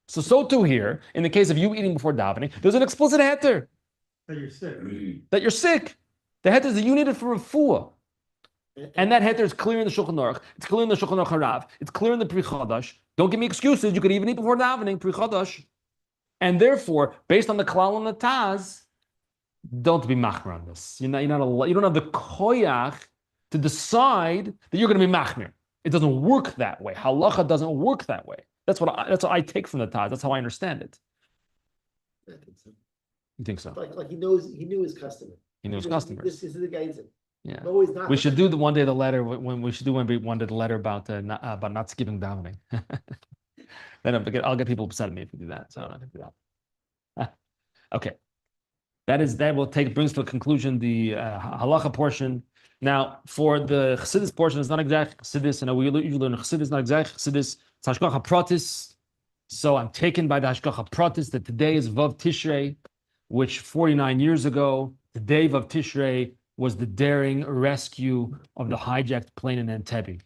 So too here, in the case of you eating before davening, there's an explicit heter. That you're sick. That you're sick. The heter is that you need it for refuah. And that heter is clear in the Shulchan Aruch. It's clear in the Shulchan Aruch Harav. It's clear in the Pri Chadash. Don't give me excuses. You could even eat before davening, Pri Chadash. And therefore, based on the klal and the taz, don't be machmir on this. You don't have the koyach to decide that you're going to be machmir. It doesn't work that way. Halacha doesn't work that way. That's what I take from the taz. That's how I understand it. I think so. You think so? Like he knew his customer. He knew his This customers. is the guys. Yeah. Always not. We should do one day the letter when we should do one day the letter about not skipping davening. Then I'll get people upset at me if we do that. So I don't have to do that. Okay, that will brings to a conclusion the halacha portion. Now for the chassidus portion, it's not exact chassidus, and we usually learn chassidus, not exact chassidus. It's hashgacha pratis. So I'm taken by the hashgacha pratis that today is Vav Tishrei, which 49 years ago, the day Vav Tishrei was the daring rescue of the hijacked plane in Entebbe.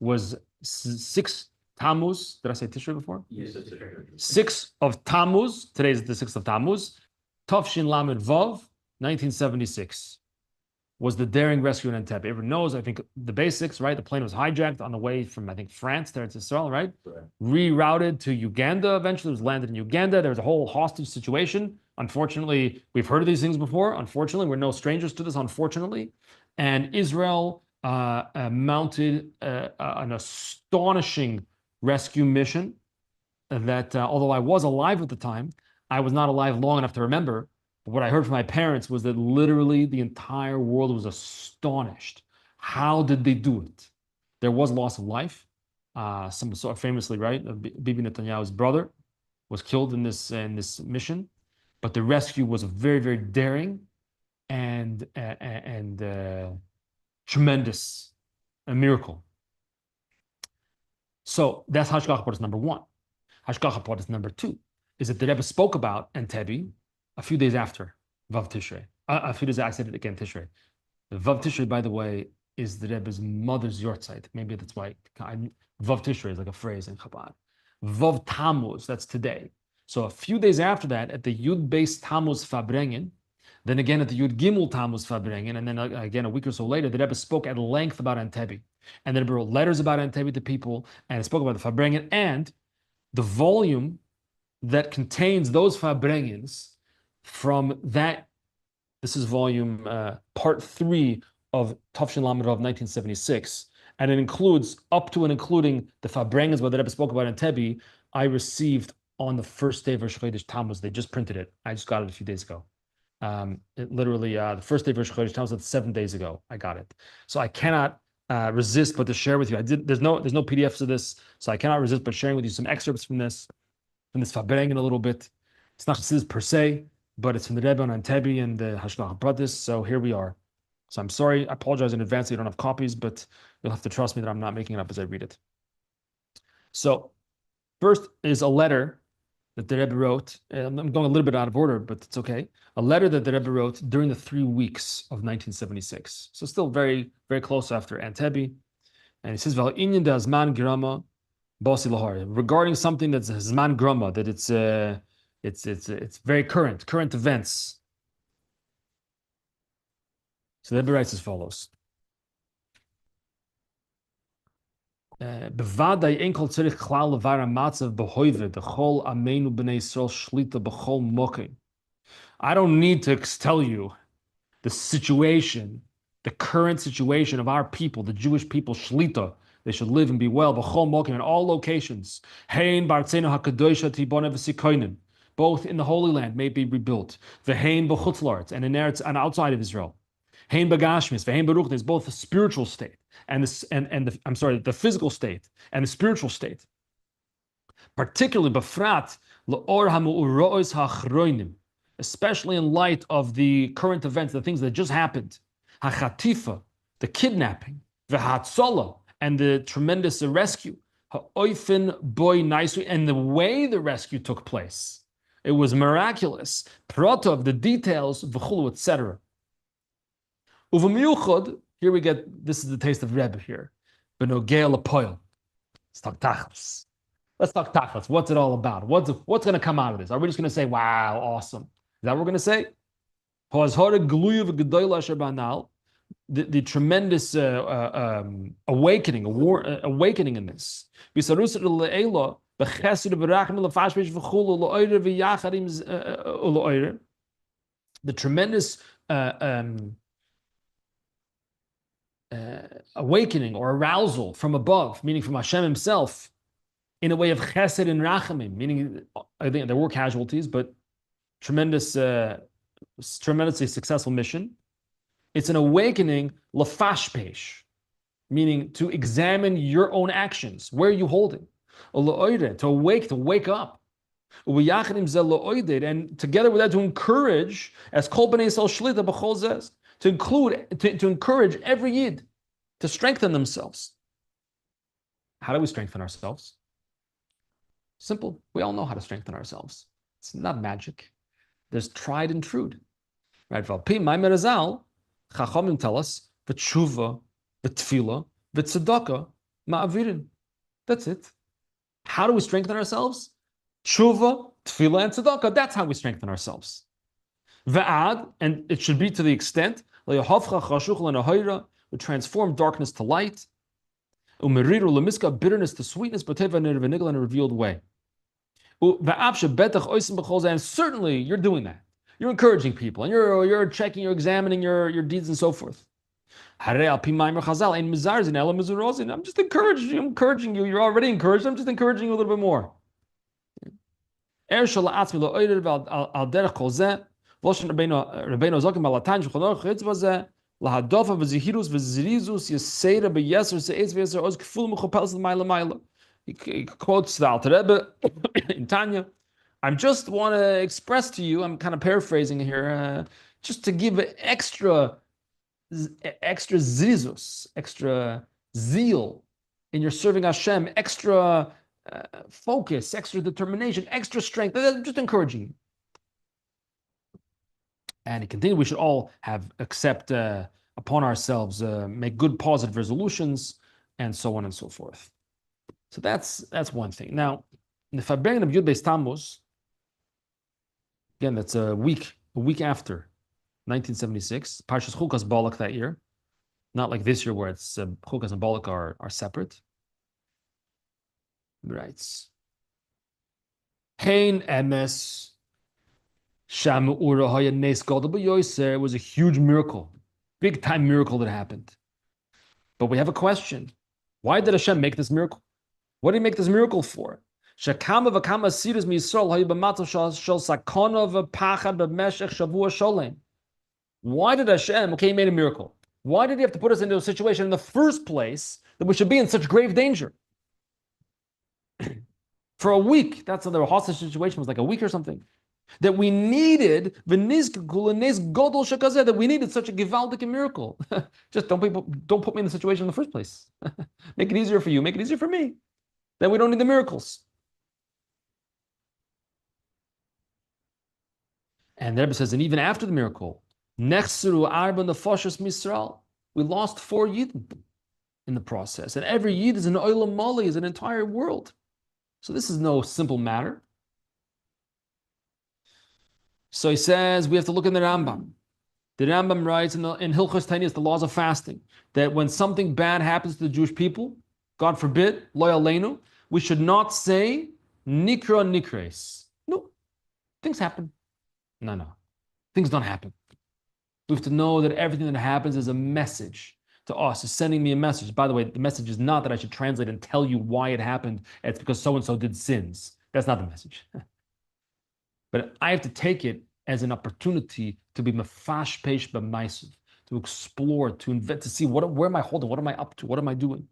Was 6 Tammuz, did I say Tishrei before? Yes. 6 of Tammuz, today is the 6th of Tammuz, Tafshin Lamed Vav, 1976, was the daring rescue in Entebbe. Everyone knows, I think, the basics, right? The plane was hijacked on the way from, I think, France to Israel, right? Rerouted to Uganda, eventually it was landed in Uganda. There was a whole hostage situation. Unfortunately, we've heard of these things before. Unfortunately, we're no strangers to this, unfortunately. And Israel mounted an astonishing rescue mission that, although I was alive at the time, I was not alive long enough to remember. But what I heard from my parents was that literally the entire world was astonished. How did they do it? There was loss of life. Some famously, right? Bibi Netanyahu's brother was killed in this mission. But the rescue was very, very daring and tremendous, a miracle. So that's Hashgacha Pratis number 1. Hashgacha Pratis number 2 is that the Rebbe spoke about Entebbe a few days after Vav Tishrei. A few days, I said it again, Tishrei. The Vav Tishrei, by the way, is the Rebbe's mother's yortzeit. Maybe that's why Vav Tishrei is like a phrase in Chabad. Vav Tammuz, that's today. So a few days after that, at the Yud Beis Tammuz Fabrengen, then again at the Yud Gimel Tammuz Fabrengen, and then again a week or so later, the Rebbe spoke at length about Entebbe. And the Rebbe wrote letters about Entebbe to people, and spoke about the Fabrengen, and the volume that contains those Fabrengens from that, this is volume part 3 of Tafshin Lamed of 1976, and it includes, up to and including the Fabrengens where the Rebbe spoke about Entebbe, I received on the first day of Rosh Chodesh Tammuz. They just printed it. I just got it a few days ago. It literally, the first day of Rosh Chodesh Tammuz, that's 7 days ago. I got it. So I cannot resist but to share with you. There's no PDFs of this, so I cannot resist but sharing with you some excerpts from this Fabrengen a little bit. It's not Chassidus per se, but it's from the Rebbe on Entebbe and the Hashgacha Pratis. So here we are. So I'm sorry, I apologize in advance that you don't have copies, but you'll have to trust me that I'm not making it up as I read it. So first is a letter that the Rebbe wrote. I'm going a little bit out of order, but it's okay. A letter that the Rebbe wrote during the 3 weeks of 1976. So still very, very close after Entebbe. And he says, "Inyan da Zman Grama Basi Lahar," regarding something that's Zman Grama, that it's very current events. So the Rebbe writes as follows. Bevadai enkel tzarich klal levar hamatzav behoive dechol amenu b'nei Yisrael shlita b'chol mokim. I don't need to tell you the situation, the current situation of our people, the Jewish people, shlita. They should live and be well b'chol mokim in all locations. Hein b'artzenu hakadosha tibone v'sikonim. Both in the Holy Land may be rebuilt. V'hein b'chutz la'aretz, and in Eretz and outside of Israel. Hein b'gashmis, v'hein b'ruch. There's both the spiritual state and the physical state and the spiritual state. Particularly b'frat l'or ha'mu'urois ha'achroinim, especially in light of the current events, the things that just happened. Ha'chatifa, the kidnapping, v'hatzola, and the tremendous rescue. Ha'oifen boy naisu, and the way the rescue took place. It was miraculous. Protov, the details, v'chulu, etc. Uv'miyuchod, here we get, this is the taste of Rebbe here. B'nogea l'poil. Let's talk tachlis. Let's talk tachlis. What's it all about? What's going to come out of this? Are we just going to say, wow, awesome? Is that what we're going to say? The tremendous awakening in this. The tremendous awakening or arousal from above, meaning from Hashem himself, in a way of chesed and rachamim, meaning I think there were casualties, but tremendously successful mission. It's an awakening lafashpesh, meaning to examine your own actions. Where are you holding? To wake up. And together with that, to encourage, as kol b'nei Yisrael shlita b'chol zez, to encourage every yid to strengthen themselves. How do we strengthen ourselves? Simple. We all know how to strengthen ourselves. It's not magic. There's tried and true. Right? Chachamim tell us, v'tshuva, v'tfila, v'tzedakah, ma'avirin. That's it. How do we strengthen ourselves? Tshuva, tefillah, and tzedakah. That's how we strengthen ourselves. Ve'ad, and it should be to the extent, we transform darkness to light, bitterness to sweetness, in a revealed way. And certainly you're doing that. You're encouraging people, and you're checking, you're examining your deeds and so forth. I'm just encouraging you. You're already encouraged. I'm just encouraging you a little bit more. He quotes the Entebbe in Tanya. I just want to express to you, I'm kind of paraphrasing here, just to give extra zizus, extra zeal in your serving Hashem, extra focus, extra determination, extra strength. I'm just encouraging you. And he continued, we should all accept upon ourselves, make good positive resolutions, and so on and so forth. So that's one thing. Now, in the Farbrengen of Yud Beis Tammuz, again, that's a week after 1976, Parshas Chukas Balak that year, not like this year where it's Chukas and Balak are separate. He writes, Hein emes shamu ura haya nes gadol b'yoser. It was a huge miracle, big time miracle that happened. But we have a question: why did Hashem make this miracle? What did He make this miracle for? Shakama v'kama siras miyisrael haya b'matzah shel sakana v'pachad b'meshech shavua sholem. Why did Hashem? Okay, He made a miracle. Why did He have to put us into a situation in the first place that we should be in such grave danger? For a week, that's the hostage situation was like a week or something. That we needed that we needed such a gewaldic miracle. Just don't put me in the situation in the first place. Make it easier for you, make it easier for me. Then we don't need the miracles. And the Rebbe says, and even after the miracle, we lost 4 Yidden in the process. And every Yid is an olam mali, is an entire world. So this is no simple matter. So he says we have to look in the Rambam. The Rambam writes in Hilchos Tainis, the laws of fasting, that when something bad happens to the Jewish people, God forbid, lo aleinu, we should not say nikra nikres. No, things happen. No, things don't happen. We have to know that everything that happens is a message to us, is sending me a message. By the way, the message is not that I should translate and tell you why it happened. It's because so-and-so did sins. That's not the message. But I have to take it as an opportunity to be mefash peish b'maisav, to explore, to invent, to see where am I holding, what am I up to, what am I doing?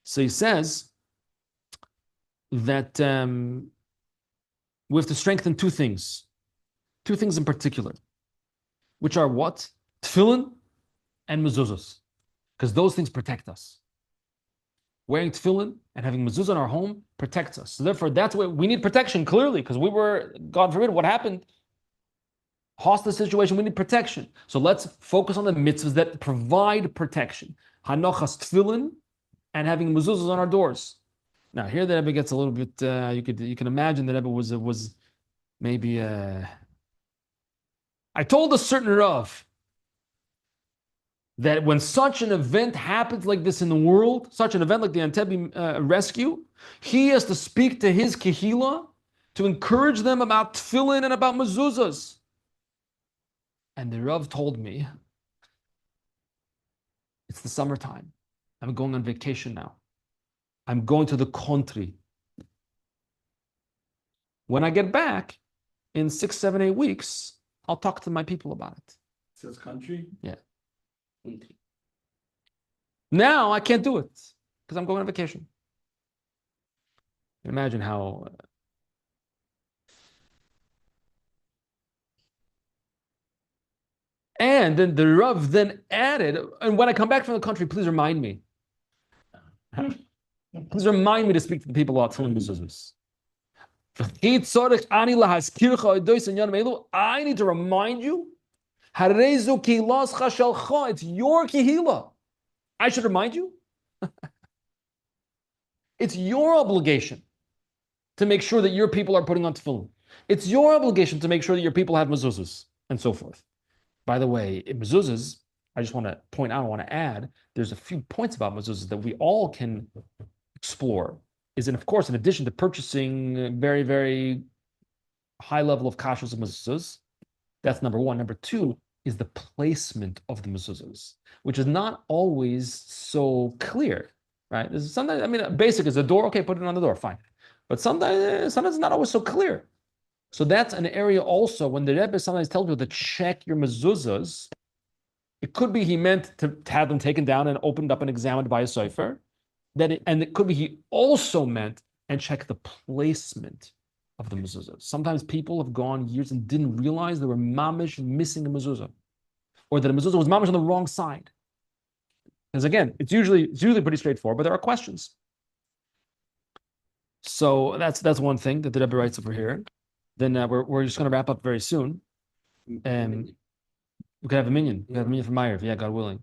So he says that we have to strengthen two things in particular, which are what? Tefillin and mezuzos, because those things protect us. Wearing tefillin and having mezuzah in our home protects us. So therefore, that's why we need protection, clearly, because we were, God forbid, what happened? Hostile situation, we need protection. So let's focus on the mitzvahs that provide protection. Hanochas tefillin and having mezuzahs on our doors. Now, here the Rebbe gets a little bit, you can imagine the Rebbe was maybe, I told a certain Rav that when such an event happens like this in the world, such an event like the Entebbe rescue, he has to speak to his kehila to encourage them about tefillin and about mezuzahs. And the Rav told me, it's the summertime. I'm going on vacation now. I'm going to the country. When I get back in 6, 7, 8 weeks, I'll talk to my people about it. Says country? Yeah. Now I can't do it because I'm going on vacation. Imagine how. And then the Rav then added, and when I come back from the country, please remind me. Please remind me to speak to the people about Tefillin mezuzahs. I need to remind you. It's your kehila. I should remind you. It's your obligation to make sure that your people are putting on tefillin. It's your obligation to make sure that your people have mezuzahs and so forth. By the way, in mezuzahs, I just want to point out, I want to add, there's a few points about mezuzahs that we all can explore. Of course, in addition to purchasing very, very high level of kashrus of mezuzahs, that's number one. Number two is the placement of the mezuzahs, which is not always so clear, right? Sometimes, basic is a door, okay, put it on the door, fine. But sometimes it's not always so clear. So that's an area also when the Rebbe sometimes tells you to check your mezuzahs. It could be he meant to have them taken down and opened up and examined by a sofer. And it could be he also meant and check the placement of the mezuzah. Sometimes people have gone years and didn't realize they were mamish missing a mezuzah, or that a mezuzah was mamish on the wrong side. Because again, it's usually pretty straightforward, but there are questions. So that's one thing that the Rebbe writes over here. Then we're just going to wrap up very soon. We could have a minyan. We have a minyan from Meyer, yeah, God willing.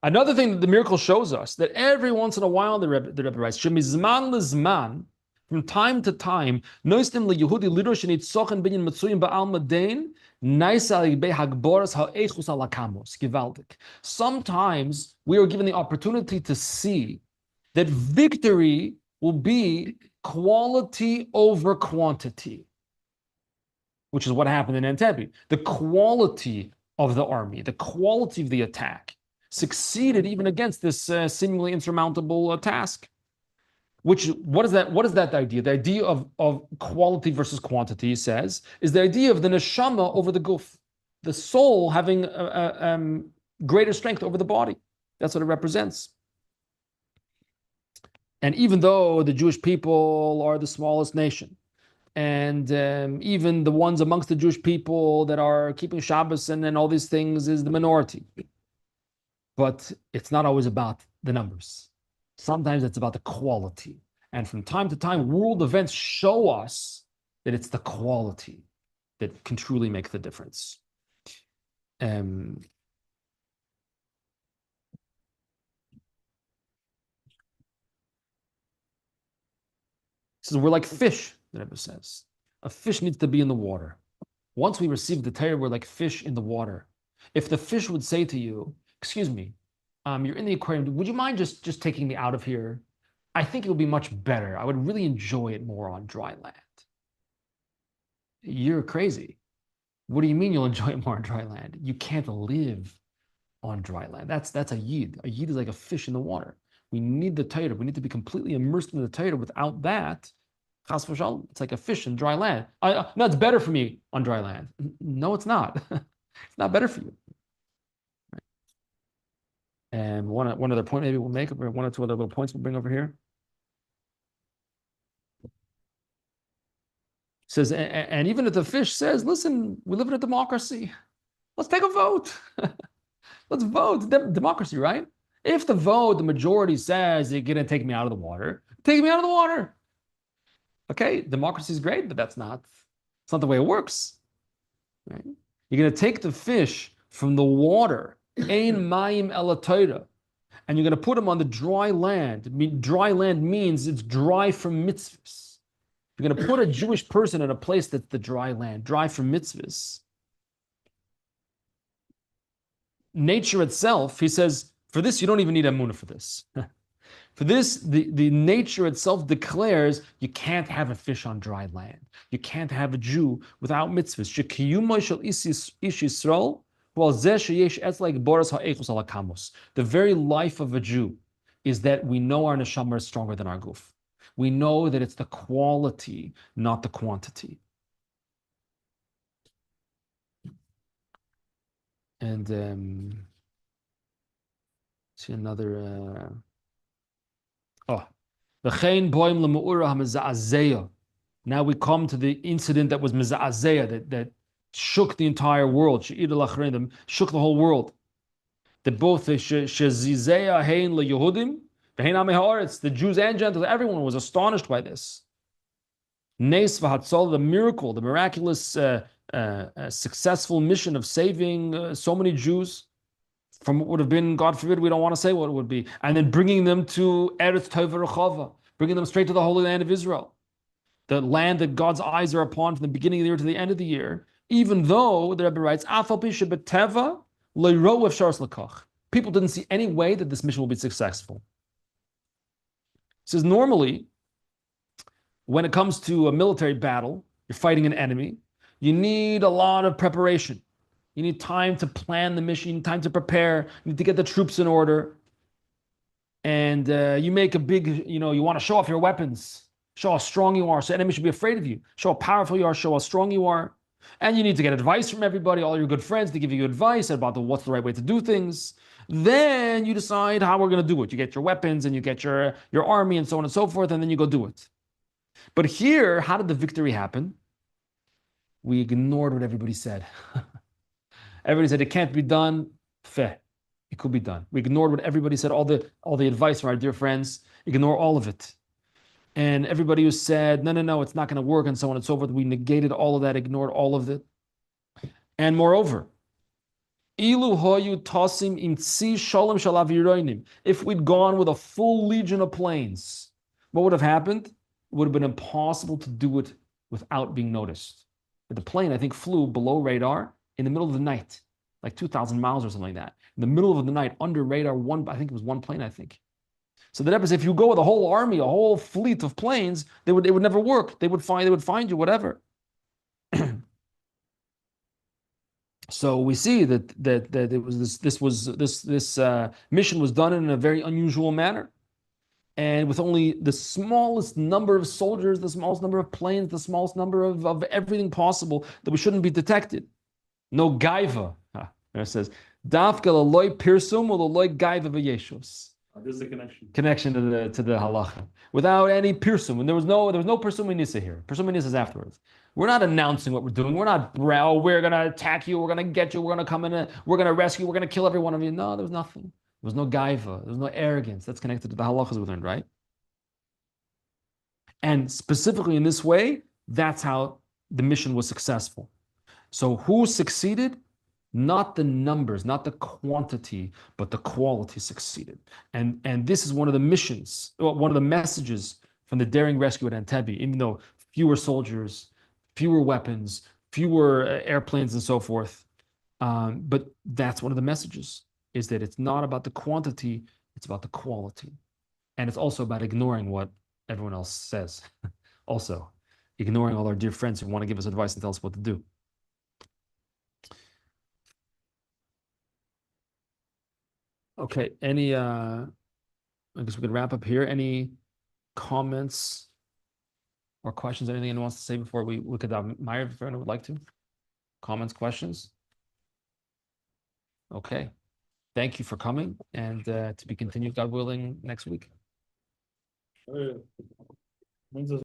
Another thing that the miracle shows us, that every once in a while the Rebbe writes, Shemizman lezman, from time to time, noistim leyehudi lirosh nitzochen binyan matzuyim ba'al madain, naisa be hagboras ha'echus alakamos, givaldik. Sometimes we are given the opportunity to see that victory will be quality over quantity, which is what happened in Entebbe. The quality of the army, the quality of the attack, succeeded even against this seemingly insurmountable task. What is that idea? The idea of quality versus quantity, he says, is the idea of the neshama over the guf, the soul having greater strength over the body. That's what it represents. And even though the Jewish people are the smallest nation, and even the ones amongst the Jewish people that are keeping Shabbos and all these things is the minority. But it's not always about the numbers. Sometimes it's about the quality. And from time to time, world events show us that it's the quality that can truly make the difference. So we're like fish. the Rebbe says. A fish needs to be in the water. Once we receive the Torah, we're like fish in the water. If the fish would say to you, excuse me, you're in the aquarium, would you mind just taking me out of here? I think it would be much better. I would really enjoy it more on dry land. You're crazy. What do you mean you'll enjoy it more on dry land? You can't live on dry land. That's a yid. A yid is like a fish in the water. We need the Torah. We need to be completely immersed in the Torah. Without that, chas v'shalom, it's like a fish in dry land. No, it's better for me on dry land. No, it's not. It's not better for you. Right. And one other point maybe we'll make, or one or two other little points we'll bring over here. Says, and even if the fish says, listen, we live in a democracy. Let's take a vote. Let's vote. Democracy, right? If the vote, the majority says you're going to take me out of the water, take me out of the water. Okay, democracy is great, but it's not the way it works. Right? You're going to take the fish from the water, ein mayim ela Torah, and you're going to put them on the dry land. Dry land means it's dry from mitzvahs. You're going to put a Jewish person in a place that's the dry land, dry from mitzvahs. Nature itself, he says, for this, you don't even need emunah for this. For this, the nature itself declares you can't have a fish on dry land. You can't have a Jew without mitzvahs. The very life of a Jew is that we know our neshama is stronger than our guf. We know that it's the quality, not the quantity. And see another. Now we come to the incident that was meza'azeya, that shook the entire world, shook the whole world. That both the shezizeya hein leYehudim, the Jews and Gentiles, everyone was astonished by this. Nes v'hatzol, the miracle, the miraculous, successful mission of saving so many Jews from what would have been, God forbid, we don't want to say what it would be, and then bringing them to Eretz Tova Rechava, bringing them straight to the Holy Land of Israel, the land that God's eyes are upon from the beginning of the year to the end of the year, even though, the Rebbe writes, people didn't see any way that this mission will be successful. He says, normally, when it comes to a military battle, you're fighting an enemy, you need a lot of preparation. You need time to plan the mission, you need time to prepare, you need to get the troops in order. And you make a big, you want to show off your weapons, show how strong you are, so enemies should be afraid of you, show how powerful you are, show how strong you are. And you need to get advice from everybody, all your good friends to give you advice about what's the right way to do things. Then you decide how we're going to do it. You get your weapons and you get your army and so on and so forth, and then you go do it. But here, how did the victory happen? We ignored what everybody said. Everybody said it can't be done. Feh. It could be done. We ignored what everybody said, all the advice from our dear friends. Ignore all of it. And everybody who said, no, it's not going to work, and so on and so forth, we negated all of that, ignored all of it. And moreover, if we'd gone with a full legion of planes, what would have happened? It would have been impossible to do it without being noticed. But the plane, I think, flew below radar in the middle of the night, like 2,000 miles or something like that. In the middle of the night, under radar, I think it was one plane, I think. So the Rebbe says, if you go with a whole army, a whole fleet of planes, it would never work. They would find you, whatever. So we see that it was this mission was done in a very unusual manner, and with only the smallest number of soldiers, the smallest number of planes, the smallest number of everything possible that we shouldn't be detected. No gaiva. There it says, Dafka l'loy pirsum or l'loy gaiva v'yeshus. There's the connection. Connection to the halacha. Without any pirsum. And there was no pirsum nisa here. Pirsum nisa is afterwards. We're not announcing what we're doing. We're not, we're going to attack you. We're going to get you. We're going to come in. We're going to rescue. We're going to kill every one of you. No, there was nothing. There was no gaiva. There was no arrogance. That's connected to the halachas we learned, right? And specifically in this way, that's how the mission was successful. So who succeeded? Not the numbers, not the quantity, but the quality succeeded. And this is one of the missions, one of the messages from the daring rescue at Entebbe. Even though fewer soldiers, fewer weapons, fewer airplanes, and so forth. But that's one of the messages, is that it's not about the quantity, it's about the quality. And it's also about ignoring what everyone else says. Also, ignoring all our dear friends who want to give us advice and tell us what to do. Okay, I guess we could wrap up here. Any comments or questions, anything anyone wants to say before we look at that? Meyer, if anyone would like to? Comments, questions? Okay. Thank you for coming, and to be continued, God willing, next week. When's the